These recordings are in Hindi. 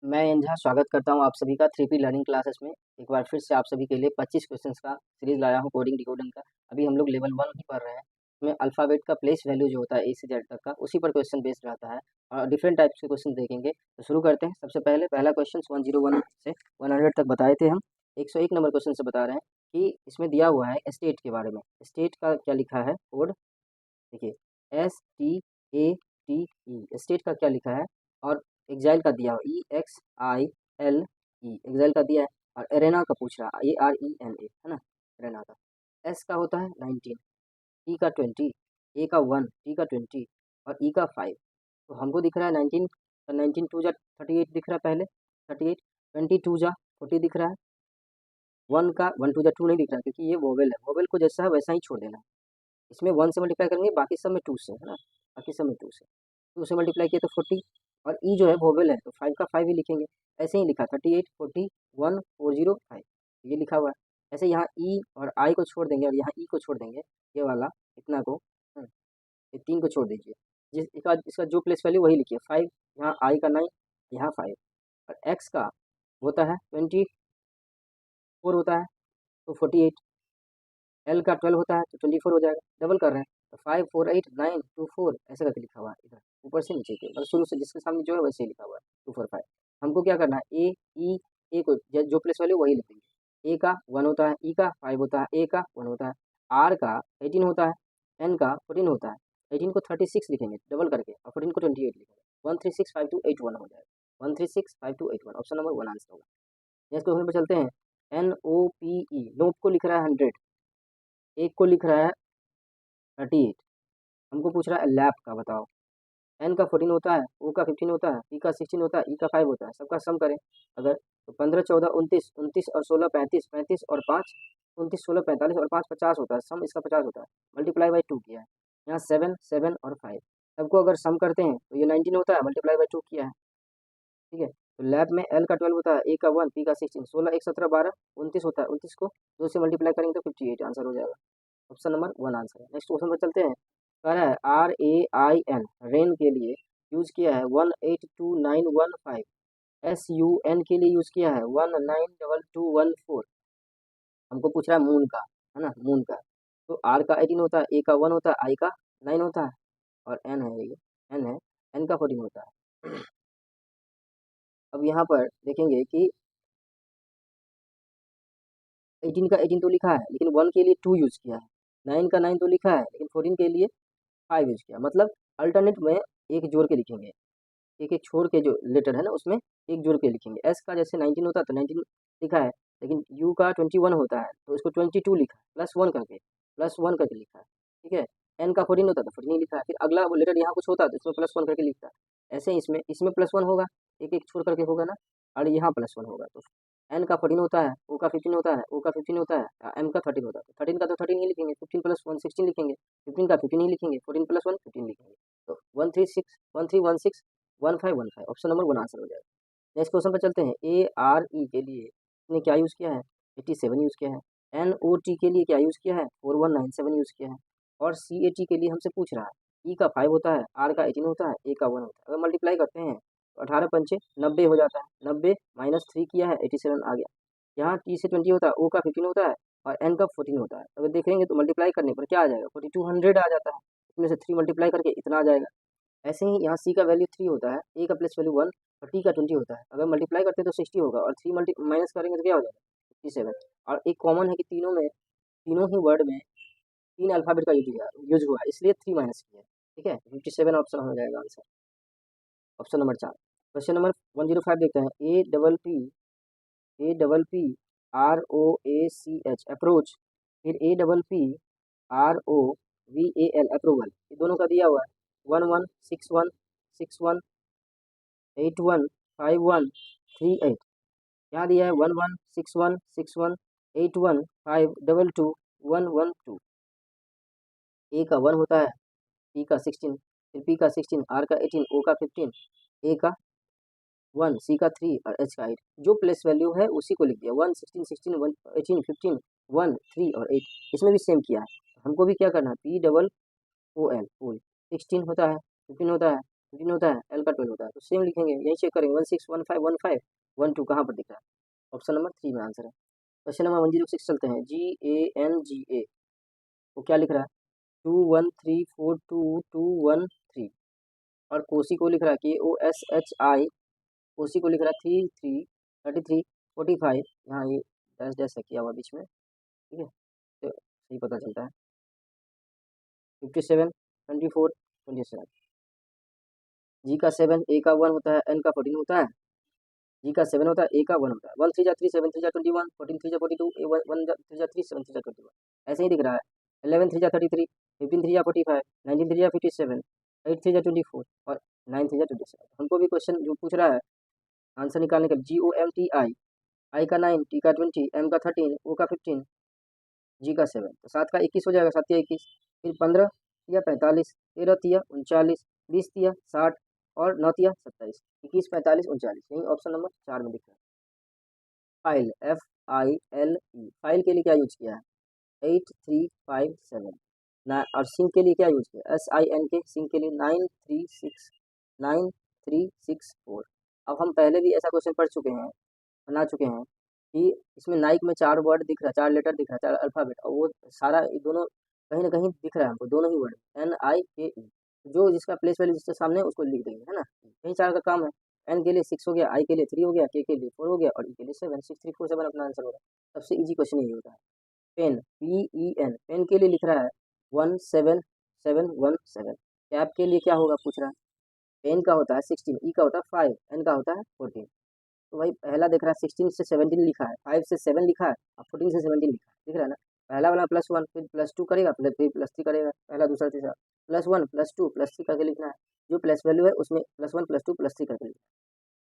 मैं इंझा स्वागत करता हूं आप सभी का 3P लर्निंग क्लासेस में। एक बार फिर से आप सभी के लिए 25 क्वेश्चंस का सीरीज लाया हूं कोडिंग डिकोडिंग का। अभी हम लोग लेवल 1 ही पढ़ रहे हैं। इसमें अल्फ़ाबेट का प्लेस वैल्यू जो होता है ए से जेड तक का, उसी पर क्वेश्चन बेस्ड रहता है और डिफरेंट टाइप्स के क्वेश्चन देखेंगे। तो शुरू करते हैं। सबसे पहले पहला क्वेश्चन 101 से 100 तक बताए थे हम। 101 नंबर क्वेश्चन से बता रहे हैं कि इसमें दिया हुआ है स्टेट के बारे में। स्टेट का क्या लिखा है कोड, देखिए STATE, स्टेट का क्या लिखा है। और एग्जाइल का दिया हुआ EXILE, एग्जाइल का दिया है। और एरेना का पूछ रहा है ARENA, है ना, एरेना का। एस का होता है 19, टी का 20, ए का 1, टी का 20 और ई का 5। तो हमको दिख रहा है 19, 19 टू जा 38 दिख रहा है पहले 38, 20 टू जा 40 दिख रहा है। 1 का 1 टू जा 2 नहीं दिख रहा है क्योंकि ये वोवेल है, वोवेल को जैसा है वैसा ही छोड़ देना है। इसमें 1 से मल्टीप्लाई करेंगे, बाकी सब में 2 से, है ना, बाकी सब में 2 से। 2 से मल्टीप्लाई किया तो 40 और ई जो है वोवेल है तो 5 का 5 ही लिखेंगे। ऐसे ही लिखा 38, 40, 1, 405, ये लिखा हुआ है। ऐसे यहाँ ई और आई को छोड़ देंगे और यहाँ ई को छोड़ देंगे, ये वाला इतना को, ये 3 को छोड़ दीजिए। इसका जो प्लेस वैल्यू वही लिखिए 5, यहाँ आई का 9, यहाँ 5। और एक्स का होता है 24 होता है तो 48, एल का 12 होता है तो 24 हो जाएगा, डबल कर रहे हैं तो 5, 4, 8, 9, 2, 4 ऐसे करके लिखा हुआ है इधर ऊपर से नीचे के, मतलब शुरू से जिसके सामने जो है वैसे ही लिखा हुआ है 2, 4, 5। हमको क्या करना है ए को जो प्लेस वैल्यू वही लिखेंगे। ए का 1 होता है, ई का 5 होता है, ए का 1 होता है, आर का 18 होता है, एन का 14 होता है। 18 को 36 लिखेंगे डबल करके और 14 को 28 लिखेंगे। 1365281 हो जाएगा, 1365281, ऑप्शन नंबर 1 आंसर होगा। नेक्स्ट क्वेश्चन पर चलते हैं। NOPE, नोप को लिख रहा है 100, एक को लिख रहा है 38। हमको पूछ रहा है लैप का बताओ। एन का 14 होता है, ओ का 15 होता है, पी का 16 होता है, ई का 5 होता है। सबका सम करें अगर तो 15, 14, 29, 29 और 16, 35, 35 और 5, 29, 16, 45 और 5, 50 होता है। सम इसका 50 होता है, मल्टीप्लाई बाई 2 किया है। यहाँ 7, 7 और 5, सबको अगर सम करते हैं तो ये 19 होता है, मल्टीप्लाई बाई 2 किया है। ठीक है, तो लैब में एल का 12 होता है, ए का 1, पी का 16, 16, 1, 17, 12, 29 होता है। 29 को 2 से मल्टीप्लाई करेंगे तो 58 आंसर हो जाएगा, ऑप्शन नंबर 1 आंसर है। नेक्स्ट क्वेश्चन पर चलते हैं। कह रहा है RAIN, रेन के लिए यूज किया है 182915, SUN के लिए यूज किया है 192214। हमको पूछ रहा है मून का, है ना, मून का। तो आर का 18 होता है, ए का 1 होता है, आई का 9 होता है और एन है, ये एन है, एन का 14 होता है। अब यहाँ पर देखेंगे कि 18 का 18 तो लिखा है लेकिन 1 के लिए 2 यूज किया है, 9 का 9 तो लिखा है लेकिन 14 के लिए 5 यूज किया। मतलब अल्टरनेट में एक जोड़ के लिखेंगे, एक एक छोड़ के जो लेटर है ना उसमें एक जोड़ के लिखेंगे। एस का जैसे 19 होता है तो 19 लिखा है, लेकिन यू का 21 होता है तो उसको 22 लिखा है, +1 करके लिखा है। ठीक है, एन का 14 होता है तो 14 ही लिखा है। फिर अगला वो लेटर यहाँ कुछ होता है तो इसमें +1 करके लिखता है। ऐसे ही इसमें इसमें +1 होगा, एक एक छोड़ करके होगा ना, और यहाँ +1 होगा। तो एन का 14 होता है, ओ का 15 होता है, ओ का 15 होता है, एम का 13 होता है। तो 13 का तो 13 ही लिखेंगे, 15 + 1 16 लिखेंगे, 15 का 15 ही लिखेंगे, 14 + 1 15 लिखेंगे। तो 1316 1515, ऑप्शन नंबर 1 आंसर हो जाएगा। नेक्स्ट क्वेश्चन पर चलते हैं। ARE के लिए इसने क्या यूज़ किया है, 87 यूज़ किया है। NOT के लिए क्या यूज़ किया है, 4197 यूज़ किया है। और CAT के लिए हमसे पूछ रहा है, E का 5 होता है, R का 18 होता है, A का 1 होता है। अगर मल्टीप्लाई करते हैं तो 18 पंचे 90 हो जाता है, 90 -3 किया है 87 आ गया। यहाँ T से 20 होता है, O का 15 होता है और N का 14 होता है। अगर देखेंगे तो मल्टीप्लाई करने पर क्या आ जाएगा, 4200 आ जाता है। इसमें से 3 मल्टीप्लाई करके इतना आ जाएगा। ऐसे ही यहाँ सी का वैल्यू 3 होता है, ए का प्लेस वैल्यू 1 और टी का 20 होता है। अगर मल्टीप्लाई करते हैं तो 60 होगा और 3 मल्टी माइनस करेंगे तो क्या हो जाएगा, 57। और एक कॉमन है कि तीनों ही वर्ड में 3 अल्फाबेट का यूज हुआ है, इसलिए 3 माइनस किया है। ठीक है, 57 ऑप्शन हो जाएगा answer, option number 4। Question number 105 देखते हैं। APPROACH, अप्रोच, फिर APPROVAL, अप्रूवल, ये दोनों का दिया हुआ है 11616181515138। यहाँ दिया है 11616181522212। ए का 1 होता है, पी का 16, फिर पी का 16, आर का 18, ओ का 15, ए का 1, सी का 3 और एच का 8। जो प्लेस वैल्यू है उसी को लिख दिया, 1 16 16 1 18 15 1 3 और 8। इसमें भी सेम किया है। हमको भी क्या करना है, P डबल ओ एल, 16 होता है, 15 होता है, 15 होता है, एल का 12 होता है, तो सेम लिखेंगे, यही चेक करेंगे 161515 12 कहाँ पर दिख रहा है, ऑप्शन नंबर 3 में आंसर है। क्वेश्चन नंबर 106 चलते हैं, GANGA वो क्या लिख रहा है 21342213 और कोसी को लिख रहा है KOSHI, कोसी को लिख रहा है 33 33 45, यहाँ ये डैश डैश है किया हुआ बीच में, ठीक है, तो सही पता चलता है 57 24 27। जी का 7, ए का 1 होता है, एन का 14 होता है, जी का 7 होता है, ए का 1 होता है, 1 3 जा 3 7 3 जा 21 14 3 जा 42 1 3 जा 3 7 3 जा 21, ऐसे ही दिख रहा है 11 3 जा 33 15 3 जा 45 19 3 जा 57 8 3 जा 24 और 9 3 जा 27। हमको भी क्वेश्चन जो पूछ रहा है आंसर निकालने का GOMTI, आई का 9, टी का 20, एम का 13, ओ का 15, जी का 7, तो 7 का 21 हो जाएगा, 7 या 21, फिर 15 या 45, 13 तिया 39, 20 तिया 60 और 9 तिया 27, 21 45 39, यही ऑप्शन नंबर 4 में दिख रहा है। फाइल FILE, फाइल के लिए क्या यूज किया है 8357 ना, और सिंक के लिए क्या यूज किया SINK, सिंक के लिए 9364। अब हम पहले भी ऐसा क्वेश्चन पढ़ चुके हैं, बना चुके हैं कि इसमें नाइक में 4 वर्ड दिख रहा है, 4 लेटर दिख रहा है, 4 अल्फ़ाबेट, और वो सारा ये दोनों कहीं न कहीं दिख रहा है हमको, दोनों ही वर्ड NIKE, जो जिसका प्लेस वैल्यू जिसके सामने है उसको लिख देंगे, है ना? यही 4 का काम है। एन के लिए 6 हो गया, आई के लिए 3 हो गया, के लिए 4 हो गया और ई के लिए 7, 6347 अपना आंसर होगा। सबसे ईज़ी क्वेश्चन यही होता है। पेन, PEN, पेन के लिए लिख रहा है 17717। कैप के लिए क्या होगा पूछ रहा है, पेन का होता है 16, ई का होता है 5, एन का होता है 14। तो भाई पहला देख रहा है 16 से 17 लिखा है, 5 से 7 लिखा है और 14 से 17 लिखा है, दिख रहा है ना? पहला वाला +1, फिर +2 करेगा, फिर +3 करेगा, पहला दूसरा तीसरा, +1 +2 +3 करके लिखना है, जो प्लस वैल्यू है उसमें +1 +2 +3 करके लिखना है।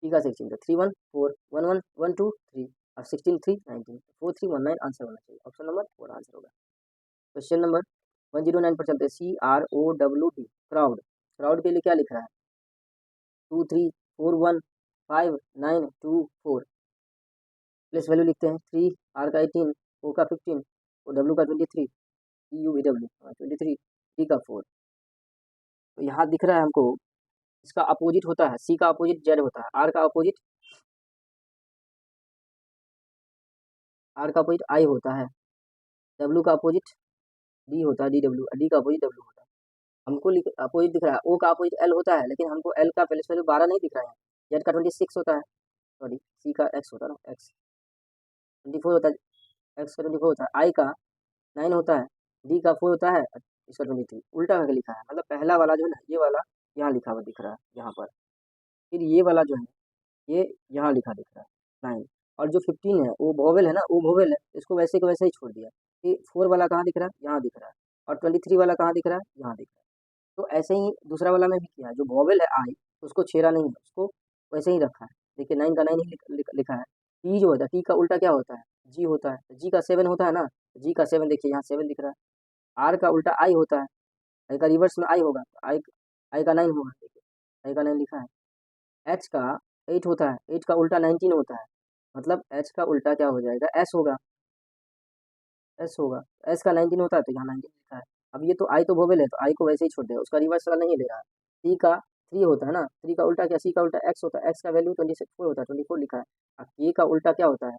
ठीक है, 16 तो 3 1 4 1 1 1 2 3 और 16 3 19 4 3 1 9 आंसर होना चाहिए, ऑप्शन नंबर 4 आंसर होगा। क्वेश्चन नंबर 109 पर चलते हैं, CROWD, क्राउड, क्राउड के लिए क्या लिख रहा है 2 3 4 1 5 9 2 4, प्लेस वैल्यू लिखते हैं 3, आर का 18, ओ का 15 और डब्ल्यू का 23, TUVW 23, डी का 4। तो यहाँ दिख रहा है हमको इसका अपोजिट होता है, सी का अपोजिट जेड होता है, आर का अपोजिट आई होता है, डब्ल्यू का अपोजिट डी होता है, DW, डी का अपोजिट डब्ल्यू होता है। हमको अपोजिट दिख रहा है, ओ का अपोजिट एल होता है, लेकिन हमको एल का प्लेस वैल्यू 12 नहीं दिख रहा है, जेड का 26 होता है, सॉरी सी का एक्स होता है ना, एक्स 24 होता है, एक्स का 24 होता है, आई का 9 होता है, डी का 4 होता है, इसका 23 उल्टा करके लिखा है, मतलब पहला वाला जो है ना ये वाला यहाँ लिखा हुआ दिख रहा है यहाँ पर, फिर ये वाला जो है ये यहाँ लिखा दिख रहा है 9, और जो 15 है वो वोवेल है ना, वो वोवेल है, इसको वैसे को वैसे ही छोड़ दिया। फिर 4 वाला कहाँ दिख रहा है, यहाँ दिख रहा है, और 23 वाला कहाँ दिख रहा है, यहाँ दिख रहा है। तो ऐसे ही दूसरा वाला में भी किया है, जो वोवेल है आई उसको छेड़ा नहीं है, उसको वैसे ही रखा है। देखिए 9 का 9 ही लिखा है। टी जो होता है, टी का उल्टा क्या होता है, जी होता है, जी का 7 होता है ना, जी का 7 देखिए यहाँ 7 दिख रहा है। आर का उल्टा आई होता है, आई का रिवर्स में आई होगा तो आई का 9 होगा, देखिए आई का 9 लिखा है। एच का 8 होता है, 8 का उल्टा 19 होता है, मतलब एच का उल्टा क्या हो जाएगा, एस होगा, एस होगा, एस का 19 होता है तो यहाँ 19 लिखा है। अब ये तो आई तो वोवेल है तो आई को वैसे ही छोड़ दिया, उसका रिवर्स वाला नहीं ले रहा है। सी का 3 होता है ना, 3 का उल्टा क्या, सी का उल्टा एक्स होता है, एक्स का वैल्यू 24 होता है, 24 लिखा है। अब के का उल्टा क्या होता है,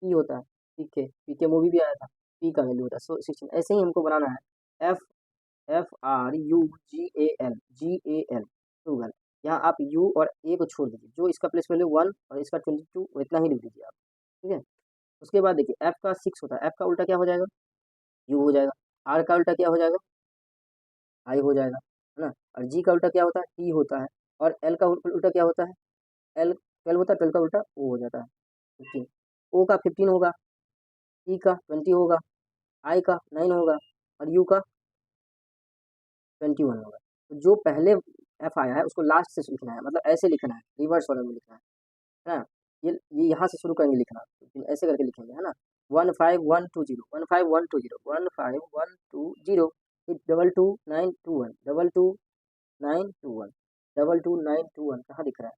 पी होता है, पी के मूवी भी आया था, पी का वैल्यू होता है 16। ऐसे ही हमको बनाना है FRUGAL फ्रूगल, यहाँ आप यू और ए को छोड़ दीजिए, जो इसका प्लेस वैल्यू 1 और इसका 22 इतना ही लिख दीजिए आप, ठीक है। उसके बाद देखिए एफ का 6 होता है, एफ का उल्टा क्या हो जाएगा, यू हो जाएगा, आर का उल्टा क्या हो जाएगा, आई हो जाएगा, है ना, और जी का उल्टा क्या होता है, टी होता है, और एल का उल्टा क्या होता है, एल 12 होता है, 12 का उल्टा ओ हो जाता है 15, ओ का 15 होगा, ई का 20 होगा, आई का 9 होगा और यू का 21 होगा। तो जो पहले एफ आया है उसको लास्ट से लिखना है, मतलब ऐसे लिखना है, रिवर्स ऑर्डर में लिखना है ना। ये यहाँ से शुरू करेंगे लिखना, तो ऐसे करके लिखेंगे, है ना। 15120 15120 15120, फिर 22921 22921 22921 कहाँ दिख रहा है,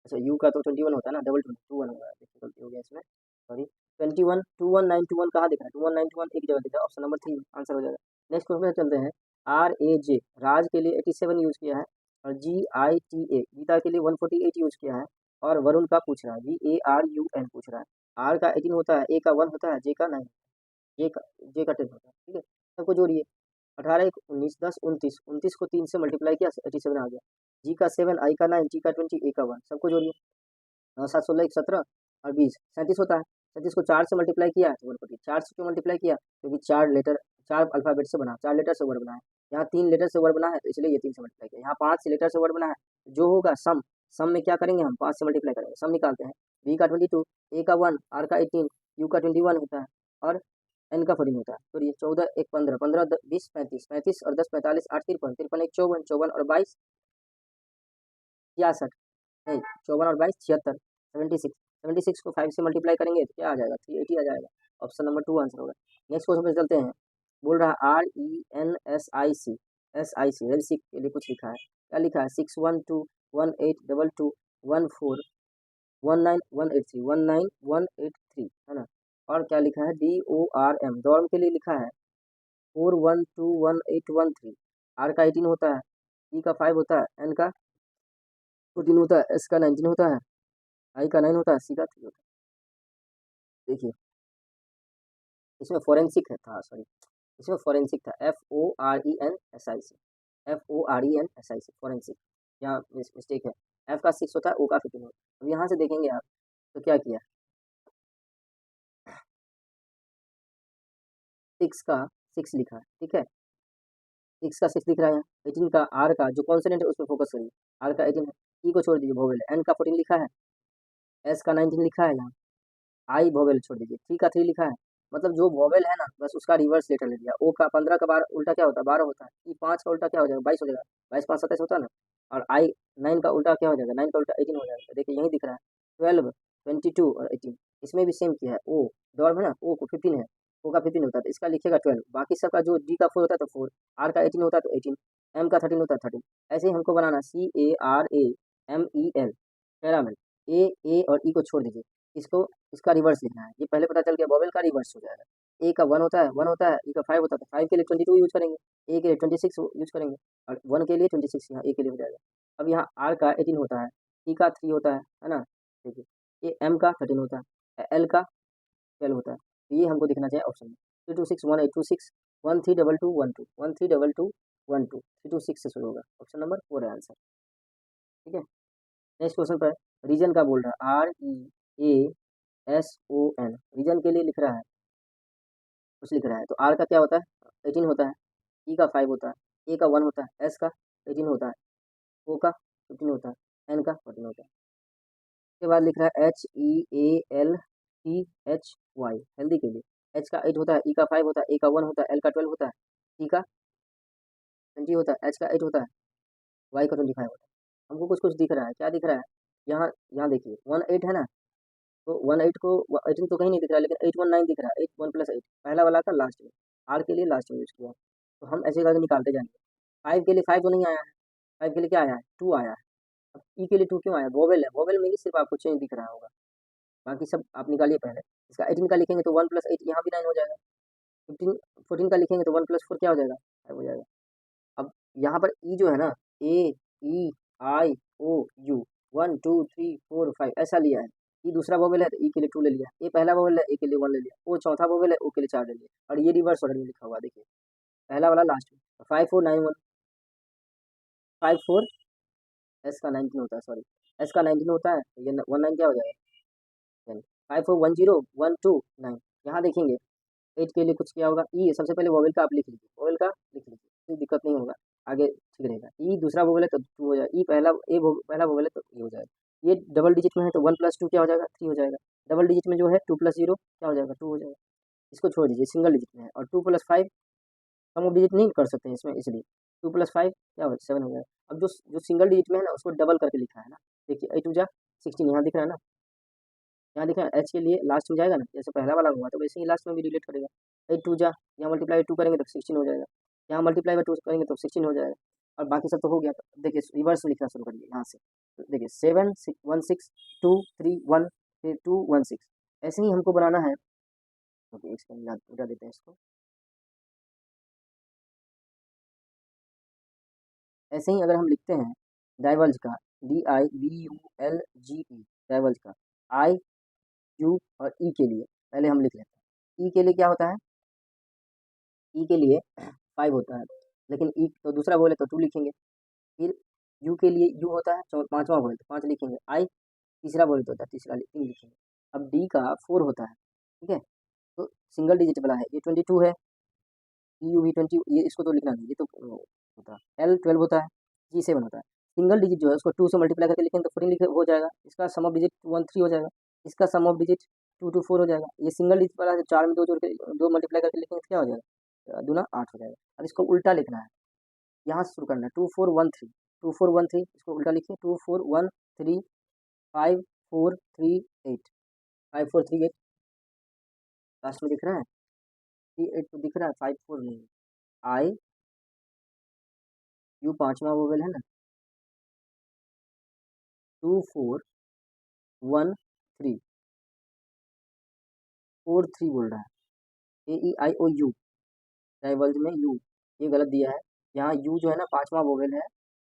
अच्छा यू का तो 21 होता है ना, 2221 होगा, देखिए गलती हो गया इसमें, सॉरी 21 21921 कहाँ दिख रहा है, 21921 एक जगह दिख रहा है, ऑप्शन नंबर 3 आंसर हो जाएगा। नेक्स्ट क्वेश्चन चलते हैं, RAJ, राज के लिए 87 यूज किया है, और GITA गीता के लिए 148 यूज किया है। और वरुण का पूछ रहा है, VARUN पूछ रहा है। आर का 18 होता है, ए का 1 होता है, जे का 9, जे का 10 होता है। ठीक है, सबको जोड़िए। 18 1 19 10 29, 29 को 3 से मल्टीप्लाई किया 87 आ गया। जी का 7, आई का 9, टी का 20, ए का 1, सबको जोड़िए। 9 7 16 1 17 और 20 37 होता है। 37 को 4 से मल्टीप्लाई किया तो 140। 4 से क्यों मल्टीप्लाई किया? क्योंकि 4 अल्फाबेट से बना, 4 लेटर से वर्ड बना है। यहाँ 3 लेटर से वर्ड बना है तो इसलिए ये 3 से मल्टीप्लाई किया। यहाँ 5 लेटर से वर्ड बना है, जो होगा सम। सम में क्या करेंगे हम? 5 से मल्टीप्लाई करेंगे, सम निकालते हैं। बी का 22, ए का 1, आर का 18, यू का 21 होता है और एन का 14 होता है। तो ये 14 1 15, 15 20 35, 35 और 10 45, 8 53, 53 1 54, 54 और 22 66, नहीं 54 और 22 76, 76। 76 को 5 से मल्टीप्लाई करेंगे तो क्या आ जाएगा? 380 आ जाएगा। ऑप्शन नंबर 2 आंसर होगा। नेक्स्ट क्वेश्चन पे चलते हैं। बोल रहा है RENSIC, SIC रेलसिक के लिए कुछ लिखा है। क्या लिखा है? 61211822149183 है ना। और क्या लिखा है? DORM डॉर्म के लिए लिखा है 41211813। आर का 18 होता है, ई का 5 होता है, एन का 14 होता है, एस का 19 होता है, आई का 9 होता है, सी का 3 होता है। देखिए इसमें फोरेंसिक है था, सॉरी इसमें फोरेंसिक था, FORENSIC, फोरेंसिक। यहाँ मिस्टेक है, एफ का 6 होता है, ओ का 15 होता है। अब यहाँ से देखेंगे आप तो क्या किया, 6 का 6 लिखा है। ठीक है, 6 का 6 लिख रहा है। 18 का आर का जो कॉन्सोनेंट है उस पर फोकस करिए। आर का 18 है, ई को छोड़ दीजिए, वोवेल है। एन का 14 लिखा है, एस का 19 लिखा है। यहाँ आई वोवेल छोड़ दीजिए, थ्री का 3 लिखा है। मतलब जो वोवेल है ना बस उसका रिवर्स लेटर ले लिया। ओ का 15 का 12 उल्टा क्या होता है? 12 होता है। ई 5 का उल्टा क्या हो जाएगा? 22 हो जाएगा। 22 5 27 होता है ना। और आई 9 का उल्टा क्या हो जाएगा? 9 का उल्टा 18 हो जाएगा। देखिए यही दिख रहा है 12 22 और 18। इसमें भी सेम किया है। ओ डॉर्म है ना, ओ को 15 है, ओ का 15 होता है तो इसका लिखेगा 12। बाकी सबका जो डी का 4 होता है तो 4, आर का 18 होता है तो 18, एम का 13 होता है 13। ऐसे ही हमको बनाना CARAMEL, कैरामेल। ए और ई को छोड़ दीजिए, इसको इसका रिवर्स लिखना है। ये पहले पता चल गया, वोवेल का रिवर्स हो जाएगा। ए का 1 होता है, 1 होता है, ई का 5 होता है तो 5 के लिए 22 यूज करेंगे, ए के लिए 26 यूज करेंगे और 1 के लिए 26 यहाँ ए के लिए हो जाएगा। अब यहाँ आर का 18 होता है, ई का 3 होता है ना। देखिए ये एम का 13 होता है, एल का 12 होता है। तो ये हमको दिखना चाहिए ऑप्शन में 3261826 132212 132212 326 से शुरू होगा। ऑप्शन नंबर 4 है आंसर। ठीक है, नेक्स्ट क्वेश्चन पर रीजन का बोल रहा है, REASON रीजन के लिए लिख रहा है, कुछ लिख रहा है। तो आर का क्या होता है? 18 होता है, ई का 5 होता है, ए का 1 होता है, एस का 18 होता है, ओ का 15 होता है, एन का 14 होता है। उसके बाद लिख रहा है HEALTHY हेल्दी के लिए। एच का 8 होता है, ई का 5 होता है, ए का 1 होता है, एल का 12 होता है, टी का 20 होता है, एच का 8 होता है, वाई का 25 होता है। हमको कुछ कुछ दिख रहा है, क्या दिख रहा है? यहाँ यहाँ देखिए 18 है ना, तो 18 को 18 तो कहीं नहीं दिख रहा है, लेकिन 819 दिख रहा है। 8 1 + 8 पहला वाला का लास्ट में, आर के लिए लास्ट में यूज किया है। तो हम ऐसे करके निकालते जाएंगे। 5 के लिए 5 तो नहीं आया है, 5 के लिए क्या आया है? 2 आया है। अब ई के लिए 2 क्यों आया? वोवेल है, वोवेल में ही सिर्फ आपको चेंज दिख रहा होगा, बाकी सब आप निकालिए पहले। इसका 18 का लिखेंगे तो 1 + 8 यहाँ भी 9 हो जाएगा। 15 14 का लिखेंगे तो 1 + 4 क्या हो जाएगा? 5 हो जाएगा। अब यहाँ पर ई जो है ना, AEIOU 1 2 3 4 5 ऐसा लिया है। ई दूसरा वोवेल है तो ई के लिए 2 ले लिया, ए पहला वोवेल है, ए के लिए 1 ले लिया, ओ चौथा वोवेल है, ओ के लिए 4 ले लिया। और ये रिवर्स ऑर्डर में लिखा हुआ देखिए, पहला वाला लास्ट में 5491 54, एस का 19 होता है, सॉरी एस का 19 होता है तो ये 19 क्या हो जाएगा? 541012 9। यहाँ देखेंगे 8 के लिए कुछ क्या होगा? ई सबसे पहले वोवेल का आप लिख लीजिए, वोवेल का लिख लीजिए, कोई दिक्कत नहीं होगा, आगे ठीक रहेगा। ई दूसरा वोवेल है तो 2 हो जाएगा, ई पहला वोवेल है तो ये हो जाएगा। ये डबल डिजिट में है तो 1 + 2 क्या हो जाएगा? 3 हो जाएगा। डबल डिजिट में जो है 2 + 0 क्या हो जाएगा? 2 हो जाएगा। इसको छोड़ दीजिए, सिंगल डिजिट में है। और 2 + 5 सम ऑफ डिजिट नहीं कर सकते हैं इसमें, इसलिए 2 + 5 क्या हो? 7 हो जाएगा। अब जो जो सिंगल डिजिट में है ना उसको डबल करके लिखा है ना, देखिए 8 2 जा 16 यहाँ दिख रहा है ना, यहाँ दिखा एच के लिए लास्ट में जाएगा ना, जैसे पहला वाला हुआ तो वैसे ही लास्ट में भी रिलेट करेगा। 8 2 जा, यहाँ मल्टीप्लाई 2 करेंगे तो 16 हो जाएगा, यहाँ मल्टीप्लाई बाय 2 करेंगे तो 16 हो जाएगा। और बाकी सब तो हो गया। तो देखिए रिवर्स में लिखना शुरू करिए यहाँ से। तो देखिए 7 6 1 6 2 3 1 फिर 2 1 6, ऐसे ही हमको बनाना है। ओके इसको उठा देते हैं इसको। ऐसे ही अगर हम लिखते हैं डाइवर्ज का DIVULGE, डाइवर्ज का I U और E के लिए पहले हम लिख लेते हैं। E के लिए क्या होता है, E के लिए 5 होता है, लेकिन E तो दूसरा बोले तो 2 लिखेंगे। फिर U के लिए U होता है, पाँचवा बोले तो 5 लिखेंगे। I तीसरा बोले तो होता है, तीसरा 3 लिखेंगे। अब D का 4 होता है, ठीक है, तो सिंगल डिजिट वाला है, ये 22 है, EU भी 20, ये इसको तो लिखना नहीं, ये तो होता है। L 12 होता है, G 7 होता है। सिंगल डिजिट जो है उसको 2 से मल्टीप्लाई करके लिखेंगे तो 14 लिखे हो जाएगा, इसका सम ऑफ डिजिट 1 3 हो जाएगा, इसका सम ऑफ डिजिट 2 2 4 हो जाएगा। ये सिंगल डिजिट वाला है, 4 में 2 जोड़ के 2 मल्टीप्लाई करके लिखेंगे तो क्या हो जाएगा, दूना 8 हो जाएगा। अब इसको उल्टा लिखना है, यहाँ से शुरू करना है, 2413, 2413, इसको उल्टा लिखिए, 2413 5438, 5438, लास्ट में दिख रहा है 38 तो दिख रहा है, 54 नहीं, I U पाँचवा वोवेल है ना, 2413 43 बोल रहा है, AEIOU, डाइवर्ज में U, ये गलत दिया है, यहाँ U जो है ना पाँचवा वोवेल है,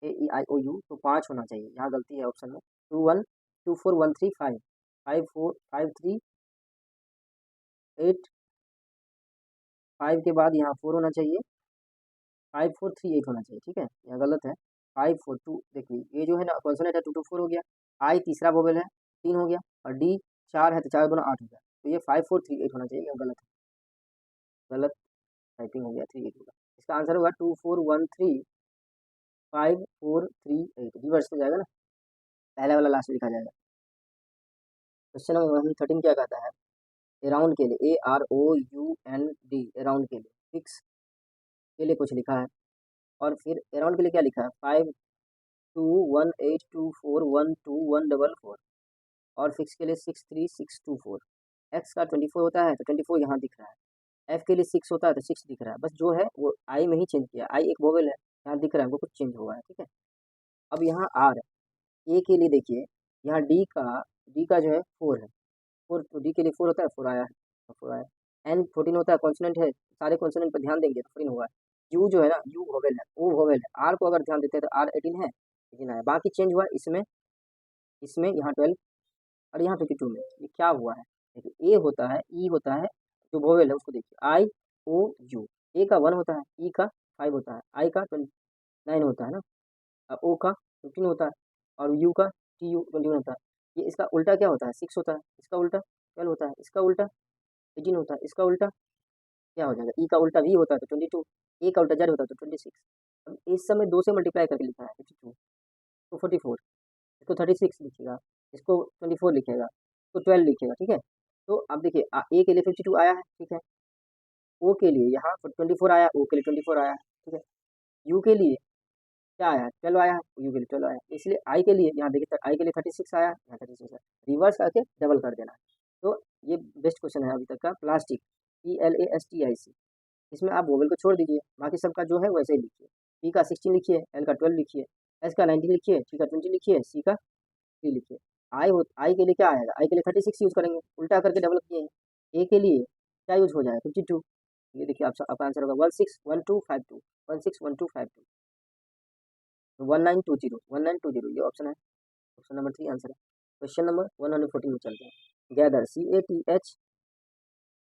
AEIOU, तो 5 होना चाहिए, यहाँ गलती है ऑप्शन में। 24135 5453 8, 5 के बाद यहाँ 4 होना चाहिए, 5438 होना चाहिए, ठीक है, यहाँ गलत है। 542, देखिए ये जो है ना कॉन्सोनेंट है, 224 हो गया, I तीसरा वोवेल है 3 हो गया, और D 4 है तो 4 दूना 8 हो गया, तो ये 5438 होना चाहिए, यहाँ गलत है, गलत टाइपिंग हो गया, 38 होगा। इसका आंसर होगा 24135438, रिवर्स हो जाएगा ना, पहले वाला लास्ट लिखा जाएगा। क्वेश्चन नंबर 13 क्या कहता है, अराउंड के लिए, AROUND, अराउंड के लिए, फिक्स के लिए कुछ लिखा है, और फिर अराउंड के लिए क्या लिखा है, 5218241214, और फिक्स के लिए 63624। एक्स का 24 होता है तो 24 यहाँ दिख रहा है, एफ के लिए 6 होता है तो 6 दिख रहा है, बस जो है वो आई में ही चेंज किया, आई एक वोवेल है, यहाँ दिख रहा है, वो कुछ चेंज हुआ है, ठीक है। अब यहाँ आर, ए के लिए देखिए, यहाँ डी का जो है 4 है, 4, तो डी के लिए 4 होता है, 4 आया है, 4 आया। एन 14 होता है, कॉन्सोनेंट है, सारे कॉन्सोनेंट पर ध्यान देंगे तो 14 हुआ है। यू जो है ना, यू वोवेल है, ओ वोवेल है, आर को अगर ध्यान देते हैं तो आर 18 है, 18 आया, बाकी चेंज हुआ इसमें, इसमें यहाँ 12 और यहाँ 22 में, ये क्या हुआ है, देखिए ए होता है, ई होता है, जो वोवेल है उसको देखिए, आई ओ यू, ए का 1 होता है, ई का 5 होता है, आई का 9 होता है ना, ओ का 15 होता है, और यू का TU 21 होता है। ये इसका उल्टा क्या होता है, 6 होता है, इसका उल्टा 12 होता है, इसका उल्टा 18 होता है, इसका उल्टा क्या हो जाएगा, ई का उल्टा वी होता है तो 22, ए का उल्टा जेड होता है तो 26। अब इस समय 2 से मल्टीप्लाई करके लिखा है 52, तो 44, इसको 36 लिखिएगा, इसको 24 लिखेगा, इसको 12 लिखिएगा, ठीक है। तो अब देखिए ए के लिए 52 आया है, ठीक है, ओ के लिए यहाँ 24 आया, ओ के लिए 24 आया है, ठीक है, यू के लिए क्या आया है, 12 आया है, यू के लिए 12 आया है, इसलिए आई के लिए यहाँ देखिए, आई के लिए 36 आया, यहाँ 36 है, रिवर्स करके डबल कर देना है। तो ये बेस्ट क्वेश्चन है अभी तक का, प्लास्टिक, PLASTIC, इसमें आप वोवेल को छोड़ दीजिए, बाकी सबका जो है वैसे ही लिखिए, P का 16 लिखिए, L का 12 लिखिए, S का 19 लिखिए, T का 20 लिखिए, C का 3 लिखिए। आई के लिए क्या आएगा, आई के लिए 36 यूज़ करेंगे, उल्टा करके डेवलप किए हैं। ए के लिए क्या यूज हो जाएगा, 52, ये देखिए आपका आंसर होगा 161252, 161252, 1920, ये ऑप्शन है, ऑप्शन नंबर 3 आंसर है। क्वेश्चन नंबर 114 में चलते हैं, गैदर,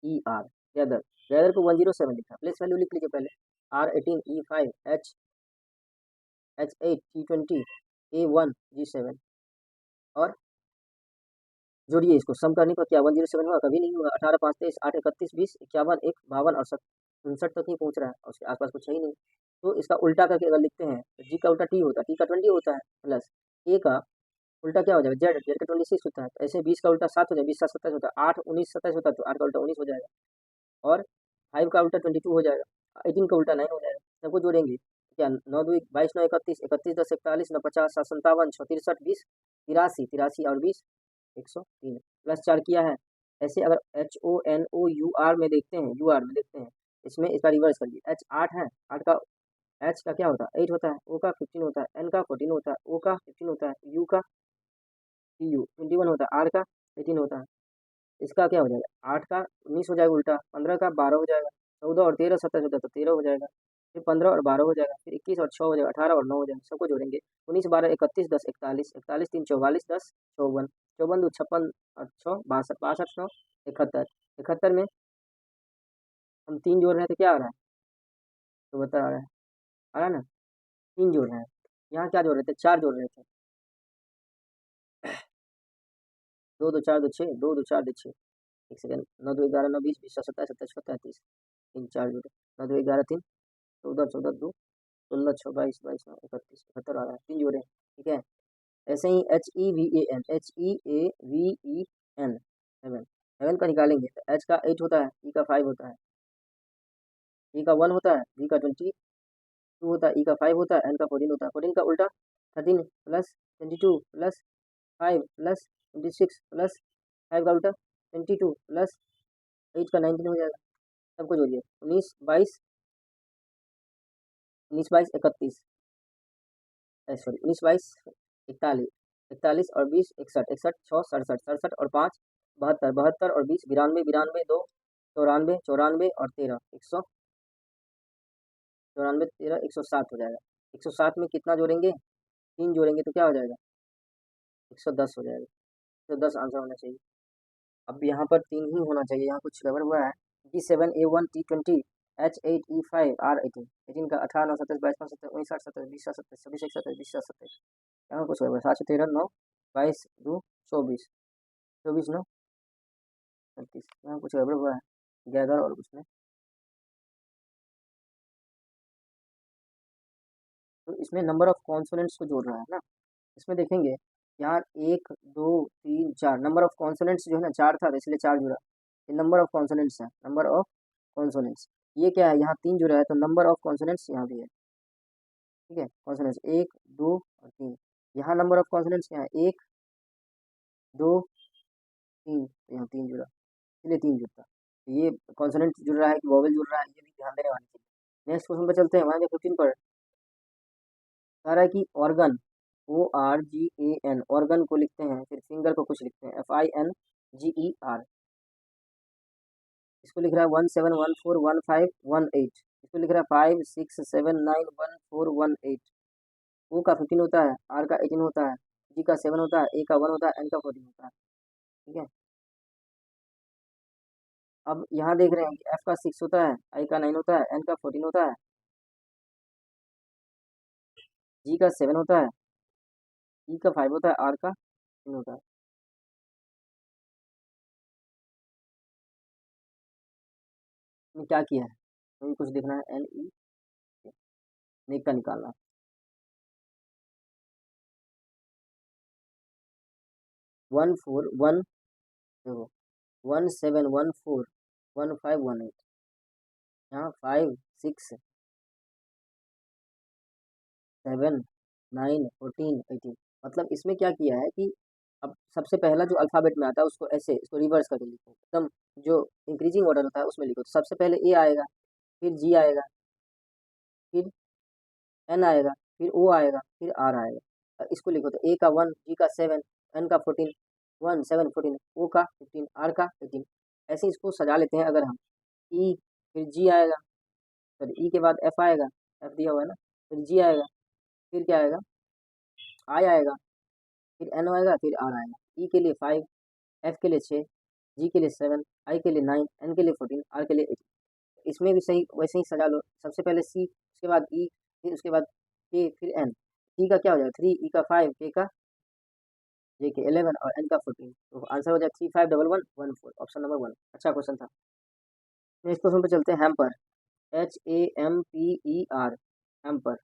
CATHER, गैदर, गैदर को 107 लिखा, प्लेस वैल्यू लिख लीजिए पहले, R18 E5 H8 T20 A1 G7, और जोड़िए इसको, सम करने पर क्या 107 हुआ, कभी नहीं हुआ, 18 5 23 8 31 20 51 1 52 और 59 तक ही पहुंच रहा है, और उसके आसपास कुछ है ही नहीं। तो इसका उल्टा करके अगर लिखते हैं तो जी का उल्टा टी होता है, टी का 20 होता है, प्लस ए का उल्टा क्या हो जाएगा, जेड, जेड का 26 होता है, तो ऐसे 20 का उल्टा 7 हो जाएगा, 20 7 27 होता है, 8 19 27 होता है, तो 8 का उल्टा 19 हो जाएगा, और 5 का उल्टा 22 हो जाएगा, 18 का उल्टा 9 हो जाएगा, सबको जोड़ेंगे क्या, 9 2 22 9 31 31 10 41 9 50 7 57 6 63 20 83 83 और 20 103, प्लस 4 किया है। ऐसे अगर HONOUR में देखते हैं, UR में देखते हैं, इसमें इसका रिवर्स करिए, H 8 है, 8 का H का क्या होता है 8 होता है, O का 15 होता है, N का 14 होता है, O का 15 होता है, U का TU 21 होता है, R का 18 होता है, इसका क्या हो जाएगा, 8 का 19 हो जाएगा उल्टा, 15 का 12 हो जाएगा, 14 और 13 27 होता है तो 13 हो जाएगा, फिर 15 और 12 हो जाएगा, फिर 21 और 6 हो जाएगा, 18 और 9 हो जाएगा, सबको जोड़ेंगे। 19 12 31 10 41, 41 3 44 10 54, 54 2 56 और 6 62, 62 9 71, 71 में हम 3 जोड़ रहे हैं तो क्या आ रहा है, 72 आ रहा है ना, 3 जोड़ रहे हैं। यहाँ क्या जोड़ रहे थे, 4 जोड़ रहे थे, 2 2 4 2 6, 2 2 4 2 6, एक सेकंड, 9 2 11 9 20 20 27 27 33, 3 4 जोड़े, 9 2 11 3 14 14 2 16 6 22 22 9 31 71 आ रहा है, 3 जोड़े, ठीक है। ऐसे ही HEVAN, HEAVEN, हेवन, हेवन का निकालेंगे तो H का 8 होता है, E का 5 होता है, E का 1 होता है, V का 22 होता है, E का 5 होता है, N का 14 होता है। 14 का उल्टा 13 प्लस 22 प्लस 5 प्लस 26 प्लस 5 का उल्टा 22 प्लस 8 का 19 हो जाएगा। सबको जोड़िए, 19 22 19 22 31, सॉरी 19 22 41, 41 और 20 61, 61 6 67, 67 और 5 72, 72 और 20 92, 92 2 94, 94 और 13 100, 94 13 107 हो जाएगा। 107 में कितना जोड़ेंगे, 3 जोड़ेंगे तो क्या हो जाएगा, 110 हो जाएगा। 110 आंसर होना चाहिए। अब यहाँ पर 3 ही होना चाहिए, यहाँ कुछ गड़बड़ हुआ है। G7 A1 T20 H8E5 R18, 18 का 18 9 27 22 5 27 19 60 70 20 70 26 27 20 27, यहाँ कुछ गड़बड़, 7 13 9 22 2 24, 24 9 36, यहाँ कुछ गड़बड़ हुआ है, 11 और कुछ नहीं। तो इसमें नंबर ऑफ कॉन्सोनेंट्स को जोड़ रहा है ना, इसमें देखेंगे यार 1 2 3 4 नंबर ऑफ कॉन्सोनेंट्स जो है ना 4 था, तो इसलिए 4 जुड़ा। ये नंबर ऑफ कॉन्सोनेंट्स है, नंबर ऑफ कॉन्सोनेंट्स, ये क्या है, यहाँ 3 जुड़ा है तो नंबर ऑफ कॉन्सोनेंट्स यहाँ भी है, ठीक है। कॉन्सोनेंट्स 1 2 और 3, यहाँ नंबर ऑफ कॉन्सोनेंट्स क्या है, 1 2 3, तो यहाँ 3 जुड़ा, इसलिए 3 जुड़ता। तो ये कॉन्सोनेंट जुड़ रहा है कि वोवेल जुड़ रहा है, ये भी ध्यान देने वाली चीज़। नेक्स्ट क्वेश्चन पर चलते हैं, हमारे 15 पर कह रहा है कि ऑर्गन, ORGAN, ऑर्गन को लिखते हैं, फिर फिंगर को कुछ लिखते हैं, FINGER, इसको लिख रहा है 17141518, इसको लिख रहा है 56791418। O का 15 होता है, R का 18 होता है, G का 7 होता है, A का 1 होता है, N का 14 होता है, ठीक है। अब यहाँ देख रहे हैं कि F का 6 होता है, I का 9 होता है, N का 14 होता है, G का 7 होता है, E का 5 होता है, R का 3 होता है। इसमें क्या किया है, तो कुछ देखना है, NE नेक का निकालना है। 141 देखो 17141518, यहाँ 5 6 7 9 14 18, मतलब इसमें क्या किया है कि अब सबसे पहला जो अल्फ़ाबेट में आता है उसको ऐसे इसको रिवर्स करके लिखो, एकदम जो इंक्रीजिंग ऑर्डर होता है उसमें लिखो। तो सबसे पहले ए आएगा, फिर जी आएगा, फिर एन आएगा, फिर ओ आएगा, फिर आर आएगा। इसको लिखो तो ए का 1, जी का 7, एन का 14, 1 7 14, ओ का 15, आर का 18, ऐसे इसको सजा लेते हैं। अगर हम ई, फिर जी आएगा, फिर ई के बाद एफ आएगा, एफ दिया हुआ है ना, फिर जी आएगा, फिर क्या आएगा, आई आएगा, फिर एन आएगा, फिर आर आएगा। ई के लिए 5, एफ के लिए 6, जी के लिए 7, आई के लिए 9, एन के लिए 14, आर के लिए 18। इसमें भी सही वैसे ही सजा लो, सबसे पहले सी, उसके बाद ई, फिर उसके बाद के, फिर एन। सी का क्या हो जाएगा 3, ई का 5, के का, जे के 11 और एन का 14, तो आंसर हो जाएगा 351114, ऑप्शन नंबर 1 अच्छा क्वेश्चन था। नेक्स्ट क्वेश्चन पे चलते हैं, हैम्पर, HAMPER, हैम्पर,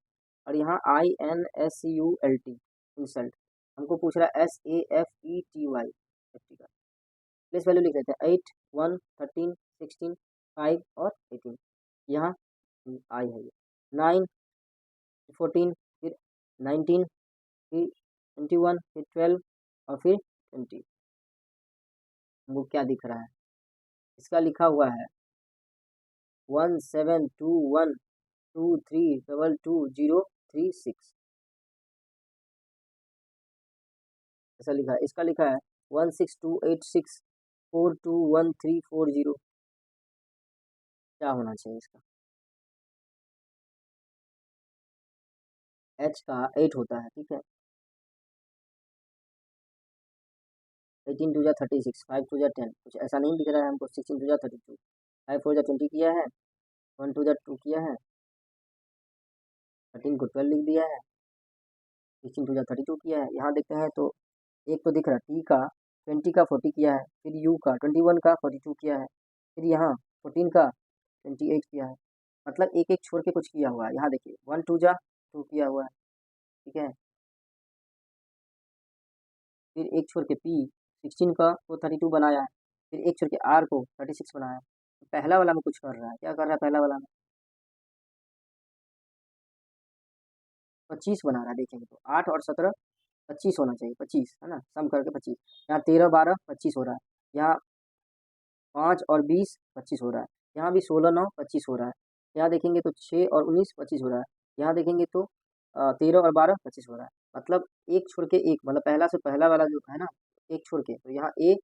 और यहाँ INSULT, इंसल्ट। हमको पूछ रहा है SAFETY, का प्लेस वैल्यू लिख लेते हैं, 8 1 13 16 5 और 18, यहाँ आई है, ये 9 14, फिर 19, फिर 21, फिर 12 और फिर 20। वो क्या दिख रहा है, इसका लिखा हुआ है 172123222036, ऐसा लिखा है। इसका लिखा है 162864213440, क्या होना चाहिए इसका। एच का 8 होता है, ठीक है। 18 टू जा 36, 5 टू जा 10, कुछ ऐसा नहीं दिख रहा है हमको। 16 टू जा 32, 5 4 जा 20 किया है, 1 टू जा 2 किया है, 13 को 12 लिख दिया है, 16 टू जा 32 किया है। यहाँ देखते हैं तो एक तो दिख रहा है टी का 20 का 40 किया है, फिर यू का 21 का 42 किया है, फिर यहाँ 14 का 28 किया है। मतलब एक एक छोड़ के कुछ किया हुआ है। यहाँ देखिए 1 टू जा 2 किया हुआ है, ठीक है। फिर एक छोड़ के पी 16 का वो 32 बनाया है, फिर एक छोड़ के आर को 36 बनाया है। तो पहला वाला में कुछ कर रहा है, क्या कर रहा है पहला वाला में? 25 बना रहा है। देखेंगे तो 8 और 17 25 होना चाहिए, 25 है ना, सम करके 25। यहाँ 13 12 25 हो रहा है, यहाँ 5 और 20 25 हो रहा है, यहाँ भी 16 9 25 हो रहा है। यहाँ देखेंगे तो 6 और 19 25 हो रहा है, यहाँ देखेंगे तो 13 और 12 25 हो रहा है। मतलब एक छोड़ के एक, मतलब पहला से पहला वाला जो है ना, एक छोड़ के, तो यहाँ ए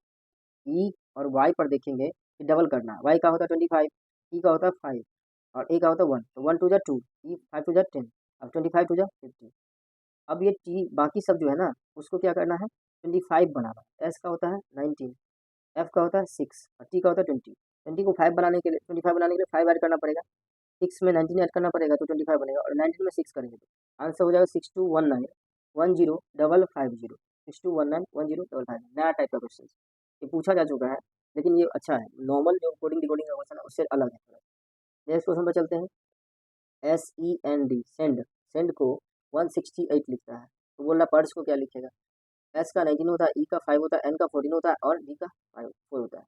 ई और वाई पर देखेंगे कि डबल करना है। वाई का होता है 25, ई का होता है 5 और ए का होता है 1, तो 1 टू जा 2, ई 5 टू जा 10, अब 25 टू जा 50। अब ये टी बाकी सब जो है ना, उसको क्या करना है, 25 बनाना है। एस का होता है 19, एफ का होता है 6 और टी का होता है 20। 20 को 5 बनाने के लिए, 25 बनाने के लिए 5 ऐड करना पड़ेगा, 6 में 19 ऐड करना पड़ेगा तो 25 बनेगा, और 19 में 6 करेंगे तो आंसर हो जाएगा 6219 10 550, 6219 10 550। नया टाइप का क्वेश्चन ये पूछा जा चुका है, लेकिन ये अच्छा है। नॉर्मल जो कोडिंग डिकोडिंग का क्वेश्चन है उससे अलग है थोड़ा। नेक्स्ट क्वेश्चन पर चलते हैं। SEND, सेंड, सेंड को 168 लिखता है, तो बोल रहा पर्स को क्या लिखेगा? एस का 19 होता है, ई का 5 होता है, एन का 14 होता है और डी का 4 होता है।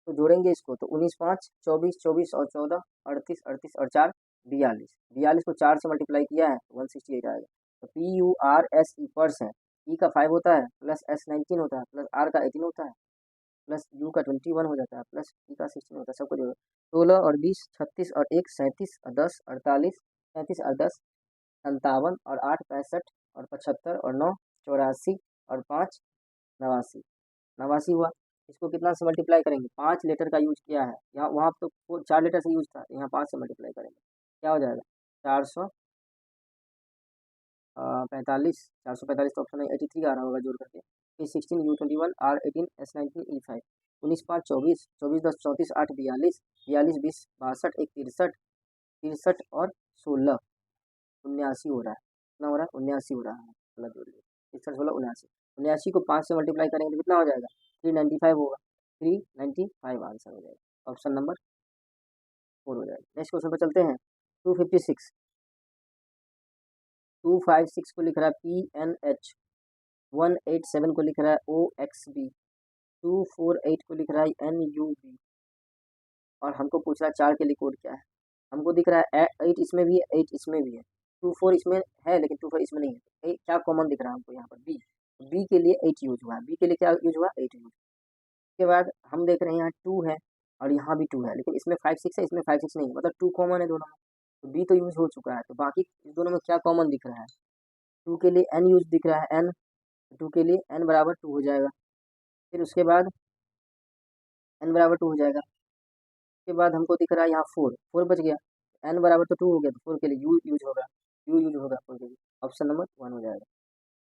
तो जोड़ेंगे इसको तो 19 5 24, 24 और 14 38, 38 और 4 42, 42 को 4 से मल्टीप्लाई किया है 168 आएगा। तो PURSE पर्स है, ई का 5 होता है, प्लस एस 19 होता है, प्लस आर का 18 होता है, प्लस यू का 21 हो जाता है, प्लस ई का 16 होता है। सबको जोड़ो, 16 और 20 36 और 1 37 और 10 48, 37 और 10 57 और 8 65 और 75 और 9 84 और 5 89, 89 हुआ। इसको कितना से मल्टीप्लाई करेंगे? 5 लेटर का यूज किया है यहाँ, वहाँ तो 4 लेटर से यूज था, यहाँ 5 से मल्टीप्लाई करेंगे, क्या हो जाएगा? 445, 445 तो ऑप्शन 83 आ रहा होगा जोड़ करके। फिर 16 U21 R18 S19 E5, 19 5 24, 24 10 34 8 42, 42 20 62 1 63, 63 और 16 79 हो रहा है। कितना हो रहा है? 79 हो रहा है, गलत जोड़ लिया। 63 16 79, 79 को 5 से मल्टीप्लाई करेंगे तो कितना हो जाएगा? 395 होगा, 395 आंसर हो जाएगा, ऑप्शन नंबर 4 हो जाएगा। नेक्स्ट क्वेश्चन पर चलते हैं। 256, 256 को लिख रहा है PNH, 187 को लिख रहा है OXB, 248 को लिख रहा है NUB, और हमको पूछ रहा है 4 के लिए कोड क्या है। हमको दिख रहा है 8 इसमें भी है, 8 इसमें भी है, 24 इसमें है लेकिन 24 इसमें नहीं है। क्या कॉमन दिख रहा है हमको यहाँ पर? बी, बी के लिए 8 यूज हुआ है, बी के लिए क्या यूज हुआ? 8 यूज। उसके बाद हम देख रहे हैं यहाँ 2 है और यहाँ भी 2 है, लेकिन इसमें 5 6 है, इसमें 5 6 नहीं है, मतलब 2 कॉमन है दोनों में, तो बी तो यूज हो चुका है। तो बाकी इस दोनों में क्या कॉमन दिख रहा है? 2 के लिए एन यूज दिख रहा है, एन, 2 के लिए एन बराबर 2 हो जाएगा। फिर उसके बाद एन बराबर 2 हो जाएगा। उसके बाद हमको दिख रहा है यहाँ 4, 4 बच गया, एन बराबर तो 2 हो गया, तो 4 के लिए यू यूज होगा, यू यूज होगा 4 के लिए, ऑप्शन नंबर 1 हो जाएगा।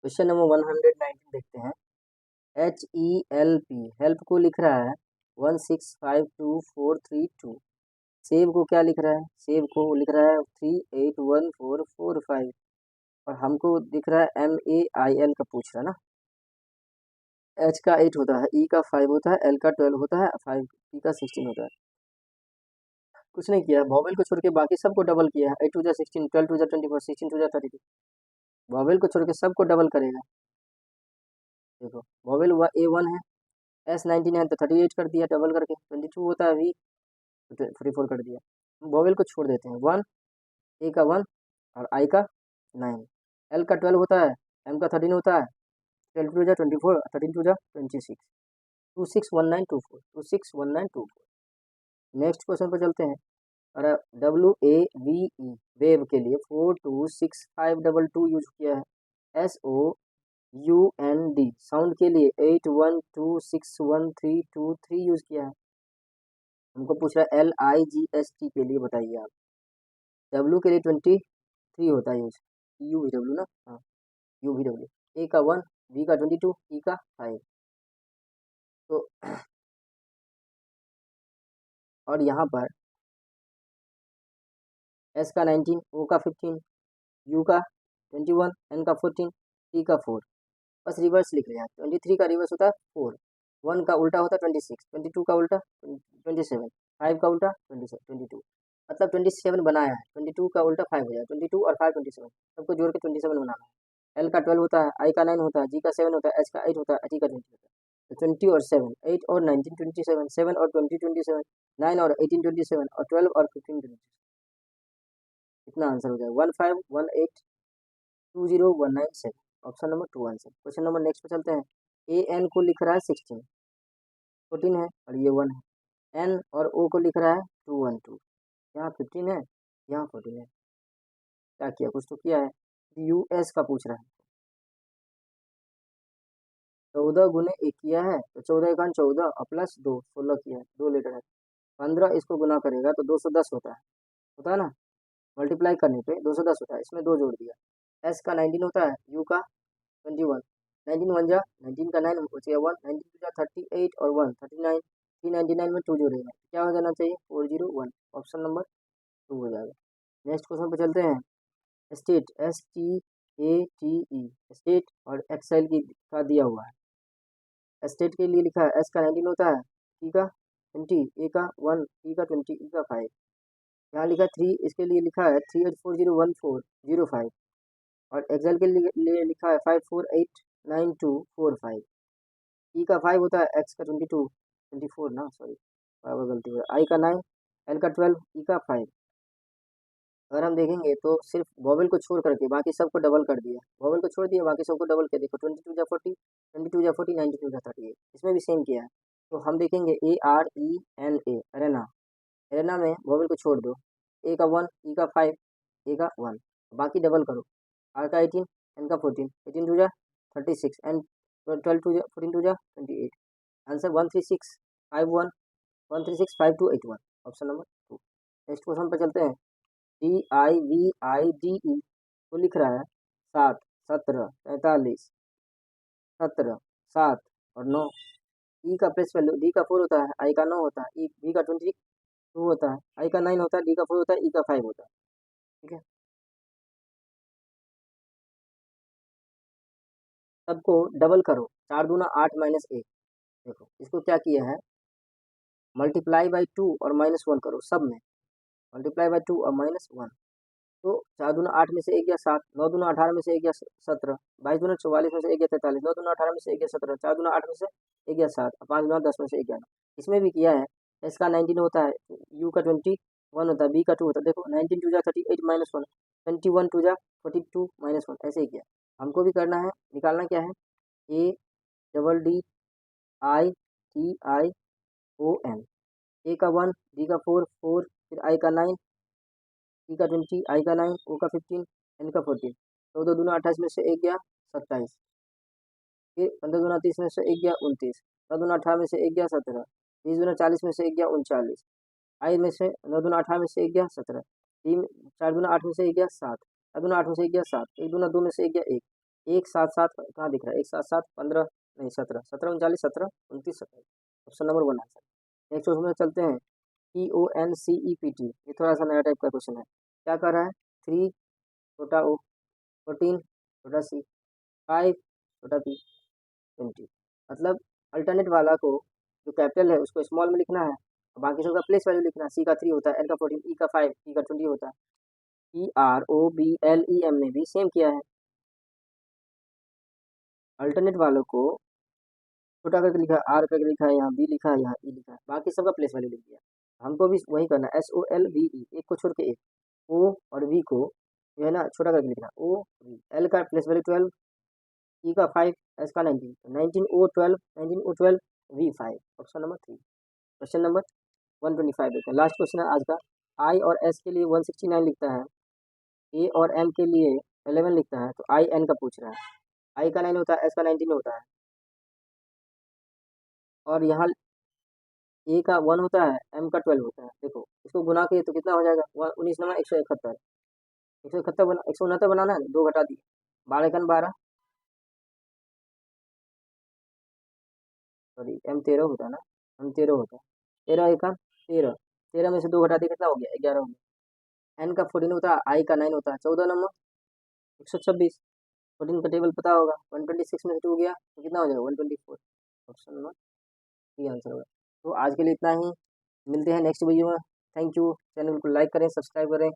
क्वेश्चन नंबर 119 देखते हैं। HELP, हेल्प को लिख रहा है 1652432। सेव को क्या लिख रहा है? सेव को लिख रहा है 381445, और हमको दिख रहा है MAIL का पूछ रहा है ना। H का 8 होता है, E का 5 होता है, L का 12 होता है, 5 E का 16 होता है। कुछ नहीं किया, वॉवेल को छोड़ के बाकी सबको डबल किया है। 8 टू जा 16, 12 टू जा 24, 16 टू जा 32, वॉवेल को छोड़ के सबको डबल करेगा। देखो वॉवेल हुआ A1 है, S19 है तो 38 कर दिया डबल करके, 22 होता है V, 44 कर दिया। वॉवेल को छोड़ देते हैं, 1, A का 1 और I का 9, L का 12 होता है, M का 13 होता है, 12 टू जा 24, 13 टू जा 26, 261924, 261924। नेक्स्ट क्वेश्चन पर चलते हैं। और WAVE, वेव के लिए 426522 यूज किया है। SOUND, साउंड के लिए 81261323 यूज किया है। हमको पूछ रहा है LIGST के लिए बताइए आप। W के लिए 23 होता है यूज, यू वी डब्ल्यू ना, हाँ यू वी डब्ल्यू। ए का 1, बी का 22, ई का 5। तो और यहाँ पर एस का 19, ओ का 15, यू का 21, एन का 14, टी का 4। बस रिवर्स लिख रहे हैं। 23 का रिवर्स होता है 4, 1 का उल्टा होता है 26, 22 का उल्टा 27, 5 का उल्टा 22। मतलब 27 बनाया है, 22 का उल्टा 5 हो जाए, 22 और 5 27, सबको जोड़ के 27 बनाना है। एल का 12 होता है, आई का 9 होता है, जी का 7 होता है, एच का 8 होता है, टी का 20 होता है। तो 20 और 7, 8 और 19 27, 7 और 20 27, 9 और 18 27, और 12 और 15 27। इतना आंसर हो जाएगा 15182019 option number 2 answer. Question number next पे चलते हैं। ए एन को लिख रहा है 16, 14 है और ये 1 है। एन और ओ को लिख रहा है 212, यहाँ 15 है, यहाँ 14 है। क्या किया, कुछ तो किया है। यूएस का पूछ रहा है। 14 गुने 1 किया है तो 14 का 14 और प्लस 2 16 किया है, 2 लीटर है। 15 इसको गुना करेगा तो 210 होता है ना। मल्टीप्लाई करने पे 210 होता है, इसमें 2 जोड़ दिया। एस का 19 होता है, यू का 21, 19 वन जा 19 का 9 बचेगा 1, 19 टू जा 38 और 1 39, 399 में 2 जोड़ेगा, क्या हो जाना चाहिए 401, ऑप्शन नंबर 2 हो जाएगा। नेक्स्ट क्वेश्चन पे चलते हैं। State, S T A T E, state और एक्सेल की का दिया हुआ है। स्टेट के लिए लिखा है एस का 19 होता है, टी का 20, ए का 1, टी का 20, ई का 5। यहाँ लिखा 3, इसके लिए लिखा है 38401405। और एक्सेल के लिए लिखा है 548924 ई का 5 होता है, एक्स का 22, 24 ना सॉरी, बराबर गलती है, आई का 9, एल का 12, ई का 5। अगर हम देखेंगे तो सिर्फ वोवेल को छोड़ करके बाकी सबको डबल कर दिया, वोवेल को छोड़ दिया बाकी सबको डबल कर। देखो 22 जा 40, 22 जा 40, 92 जा 38, इसमें भी सेम किया है। तो हम देखेंगे A R E N A, arena, arena में वोवेल को छोड़ दो, ए का 1, ई का 5, ए का 1, बाकी डबल करो। आर का 18, एन का 14, 18 टू जा 36, एन 12 टू जा 14 टू जा 28। Answer 13651, option number 2। Next question पर चलते हैं। DIVIDE को लिख रहा है 7, 17, 43, 17, 7 और 9। ई का प्लेस वैल्यू, डी का 4 होता है, आई का 9 होता है, ई बी का 22 होता है, आई का 9 होता है, डी का 4 होता है, ई का 5 होता है। ठीक है, सबको डबल करो, 4 दूना 8 माइनस 1। देखो इसको क्या किया है, मल्टीप्लाई बाई 2 और -1 करो सब में, मल्टीप्लाई बाई 2 और -1। तो 4 दूना 8 में से 1 गया 7, 9 दूना 18 में से 1 गया 17, 22 दूना 44 में से 1 गया 43, 9 दूना 18 में से 1 गया 17, 4 दूना 8 में से 1 गया 7, 5 दूना 10 में से 1 गया 9। इसमें भी किया है। एस का 19 होता है, यू का 21 होता है, बी का 2 होता है। देखो 19 टू जा 38 -1, 21 टू जा 42 -1, ऐसे ही किया। हमको भी करना है, निकालना क्या है, A double D I T I O N. A का 1, डी का 4, 4, फिर आई का 9, ई का 20, आई का 9, ओ का 15, एन का 14। 14 दूना 28 में से 1 गया 27, फिर 15 दूना 30 में से 1 गया 29, 9 दूना 18 में से 1 गया 17, 20 दूना 40 में से 1 गया 39, आई में से 9 दूना 18 में से 1 गया 17, 3 4 दूना 8 में से 1 गया 7, 4 दूना 8 में से 1 गया 7, 1 दूना 2 में से 1 गया 1, 1 7 7 कहाँ दिख रहा है, 1 7 7 15 नहीं 17, 17 39 17 29 27, option number 1 answer. Next question में चलते हैं। PONCEPT, ये थोड़ा सा नया टाइप का क्वेश्चन है। क्या कर रहा है, 3 छोटा ओ, 14 छोटा सी, 5 छोटा पी, 20। मतलब अल्टरनेट वाला को जो कैपिटल है उसको स्मॉल में लिखना है, बाकी सबका प्लेस वैल्यू लिखना है। सी का 3 होता है, एल का 14, ई का 5, ई का 20 होता है। PROBLEM में भी सेम किया है, अल्टरनेट वालों को छोटा करके लिखा है, आर करके लिखा है, यहाँ बी लिखा है, यहाँ ई लिखा है, बाकी सबका प्लेस वैल्यू लिख दिया। हमको भी वही करना है, SOLVE, एक को छोड़ के एक, ओ और वी को जो है ना छोटा करके लिखना, ओ वी। एल का प्लेस वैल्यू 12, ई का 5, एस का 19, 19O12, 19O12 V5, option number 3। Question number 125 देखते हैं, लास्ट क्वेश्चन है आज का। आई और एस के लिए 169 लिखता है, ए और एम के लिए 11 लिखता है, तो आई एन का पूछ रहा है। आई का 9 होता है, एस का 19 होता है, और यहाँ ए का 1 होता है, एम का 12 होता है। देखो इसको गुना के तो कितना हो जाएगा, 19 9 171, 169 बनाना है, 2 घटा दिए, 12 सॉरी M13 होता है ना, M13 होता है, 13 13 में से 2 घटा दिए कितना हो गया, 11 हो गया। N का 14 होता है, I का 9 होता है, 14 नंबर 126। 14 का टेबल पता होगा, 126 में से 2 गया तो कितना हो जाएगा, 124। ऑप्शन नंबर सी आंसर होगा। तो आज के लिए इतना ही, मिलते हैं नेक्स्ट वीडियो में। Thank you. चैनल को लाइक करें, सब्सक्राइब करें।